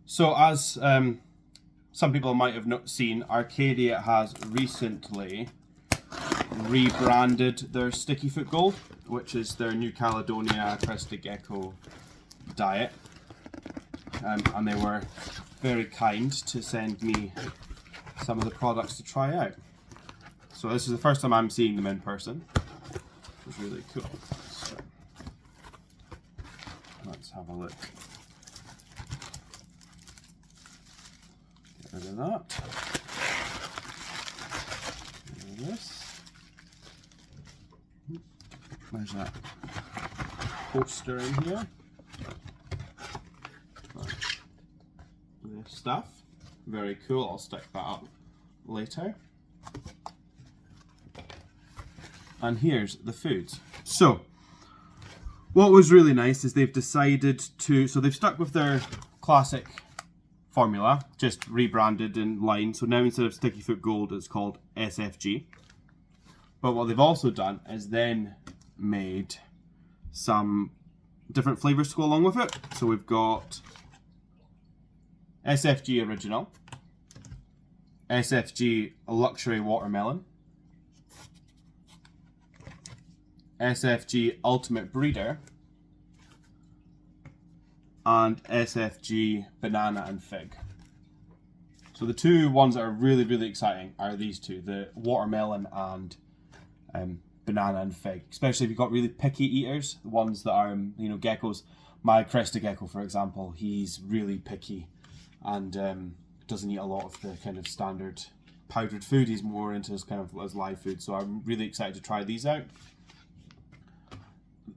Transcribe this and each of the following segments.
So as some people might have not seen, Arcadia has recently rebranded their Sticky Foot Gold, which is their New Caledonia Crested Gecko diet. And they were very kind to send me some of the products to try out. So this is the first time I'm seeing them in person. It's really cool. So let's have a look. Get rid of that. Get rid of this. There's that poster in here. The stuff. Very cool. I'll stick that up later. And here's the foods. So, what was really nice is they've decided to, so they've stuck with their classic formula, just rebranded in line. So now instead of Sticky Foot Gold, it's called SFG. But what they've also done is then made some different flavors to go along with it. So we've got SFG Original, SFG Luxury Watermelon, SFG Ultimate Breeder, and SFG Banana and Fig. So the two ones that are really exciting are these two, the watermelon and banana and fig. Especially if you've got really picky eaters, the ones that are, geckos. My Crested Gecko, for example, he's really picky and doesn't eat a lot of the kind of standard powdered food. He's more into his kind of his live food. So I'm really excited to try these out.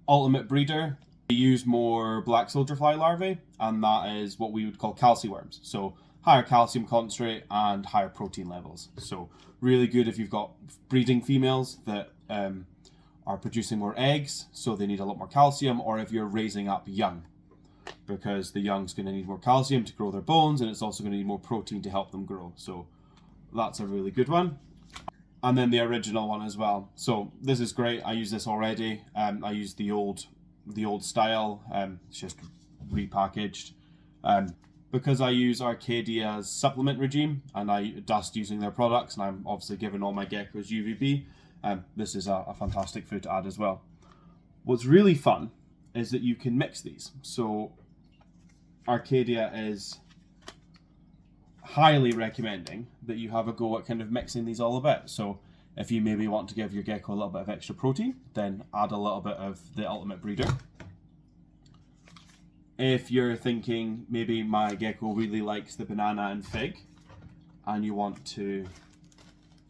Ultimate Breeder, we use more black soldier fly larvae, and that is what we would call calciworms. So higher calcium concentrate and higher protein levels. So really good if you've got breeding females that are producing more eggs, so they need a lot more calcium, or if you're raising up young, because the young's going to need more calcium to grow their bones, and it's also going to need more protein to help them grow. So that's a really good one. And then the original one as well. So this is great. I use this already. I use the old style. It's just repackaged. Because I use Arcadia's supplement regime and I dust using their products, and I'm obviously giving all my geckos UVB. This is a fantastic food to add as well. What's really fun is that you can mix these. So Arcadia is highly recommending that you have a go at kind of mixing these all about. So if you maybe want to give your gecko a little bit of extra protein, then add a little bit of the Ultimate Breeder. If you're thinking maybe my gecko really likes the banana and fig and you want to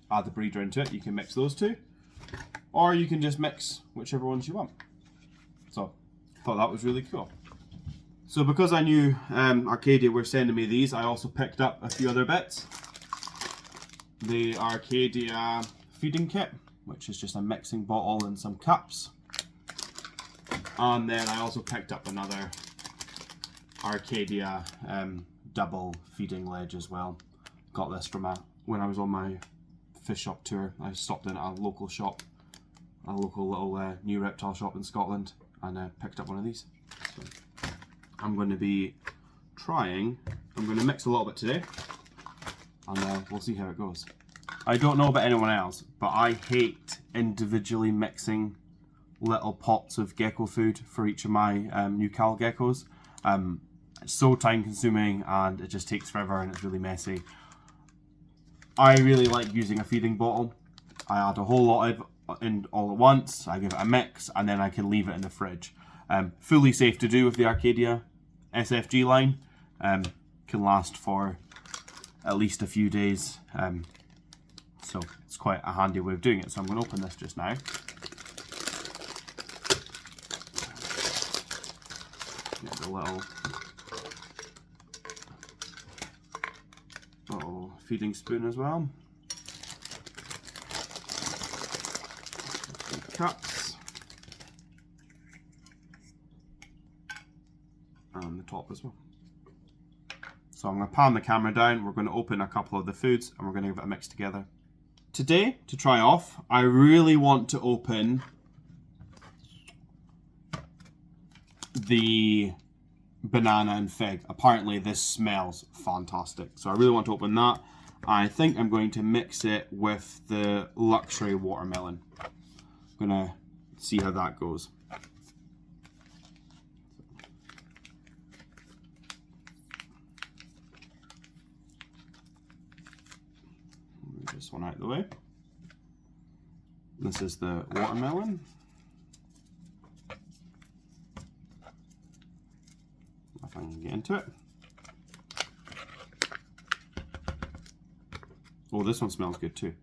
add the breeder into it, you can mix those two. Or you can just mix whichever ones you want. So I thought that was really cool. So because I knew Arcadia were sending me these, I also picked up a few other bits. The Arcadia feeding kit, which is just a mixing bottle and some cups. And then I also picked up another Arcadia double feeding ledge as well. Got this from when I was on my fish shop tour. I stopped in at a local shop, a local little new reptile shop in Scotland, and picked up one of these. So I'm going to be I'm going to mix a little bit today, and we'll see how it goes. I don't know about anyone else, but I hate individually mixing little pots of gecko food for each of my new Cal geckos. It's so time consuming and it just takes forever and it's really messy. I really like using a feeding bottle. I add a whole lot in all at once, I give it a mix, and then I can leave it in the fridge. Fully safe to do with the Arcadia SFG line. Can last for at least a few days. So it's quite a handy way of doing it. So I'm going to open this just now. Get the little feeding spoon as well. Cups. And the top as well. So I'm going to pan the camera down, we're going to open a couple of the foods and we're going to give it a mix together. Today, to try off, I really want to open the banana and fig. Apparently this smells fantastic. So I really want to open that. I think I'm going to mix it with the luxury watermelon. I'm going to see how that goes. Move this one out of the way. This is the watermelon. If I can get into it. Oh, this one smells good too.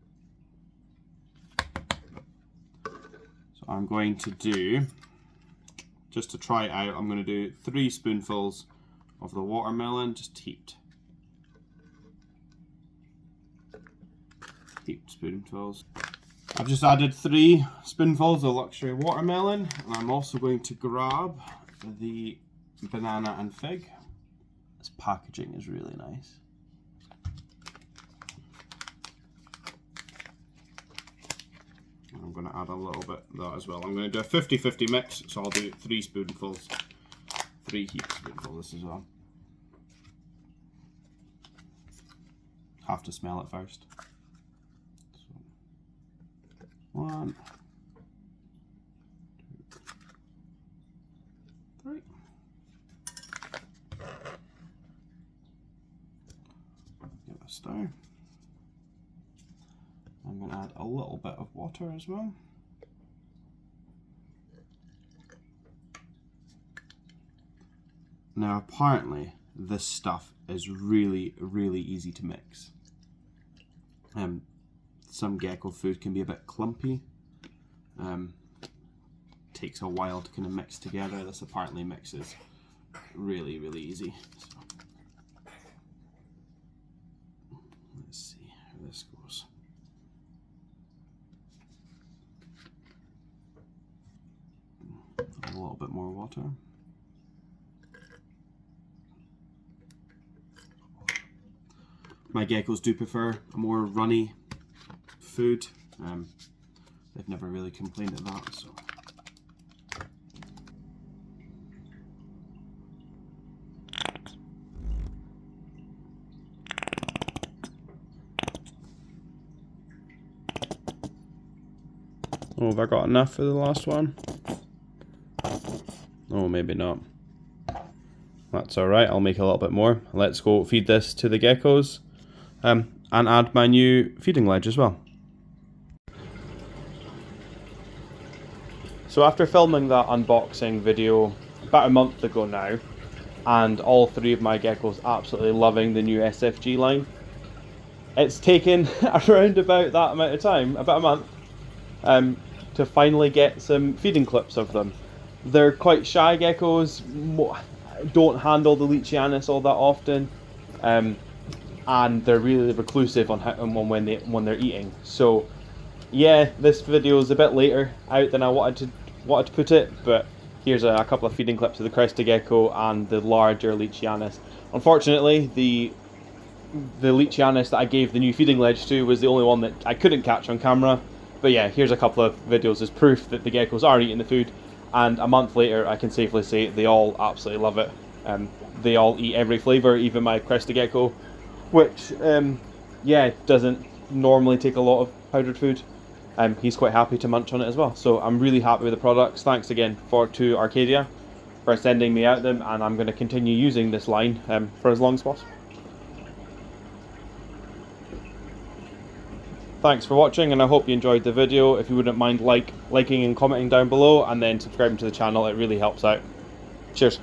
So I'm going to do, just to try it out, I'm going to do 3 spoonfuls of the watermelon, just heaped. Heaped spoonfuls. I've just added 3 spoonfuls of luxury watermelon, and I'm also going to grab the banana and fig. This packaging is really nice. I'm going to add a little bit of that as well. I'm going to do a 50-50 mix, so I'll do 3 spoonfuls, 3 heaped spoonfuls as well. Have to smell it first. So, 1, 2, 3. Give it a stir. I'm going to add a little bit of water as well. Now apparently this stuff is really easy to mix. Some gecko food can be a bit clumpy. Takes a while to kind of mix together. This apparently mixes really easy. So, let's see how this goes. A little bit more water. My geckos do prefer a more runny food. They've never really complained of that. So. Oh, have I got enough for the last one? Oh, maybe not. That's alright, I'll make a little bit more. Let's go feed this to the geckos and add my new feeding ledge as well. So after filming that unboxing video about a month ago now, and all 3 of my geckos absolutely loving the new SFG line, it's taken around about that amount of time, about a month, to finally get some feeding clips of them. They're quite shy geckos, don't handle the Leachianus all that often, and they're really reclusive on when they're eating. So yeah, this video is a bit later out than I wanted to put it, but here's a couple of feeding clips of the Crested Gecko and the larger Leachianus. Unfortunately, the Leachianus that I gave the new feeding ledge to was the only one that I couldn't catch on camera. But yeah, here's a couple of videos as proof that the geckos are eating the food. And a month later, I can safely say they all absolutely love it. They all eat every flavour, even my Crested Gecko, which, yeah, doesn't normally take a lot of powdered food. He's quite happy to munch on it as well. So I'm really happy with the products. Thanks again to Arcadia for sending me out them, and I'm going to continue using this line for as long as possible. Thanks for watching, and I hope you enjoyed the video. If you wouldn't mind liking and commenting down below, and then subscribing to the channel, it really helps out. Cheers.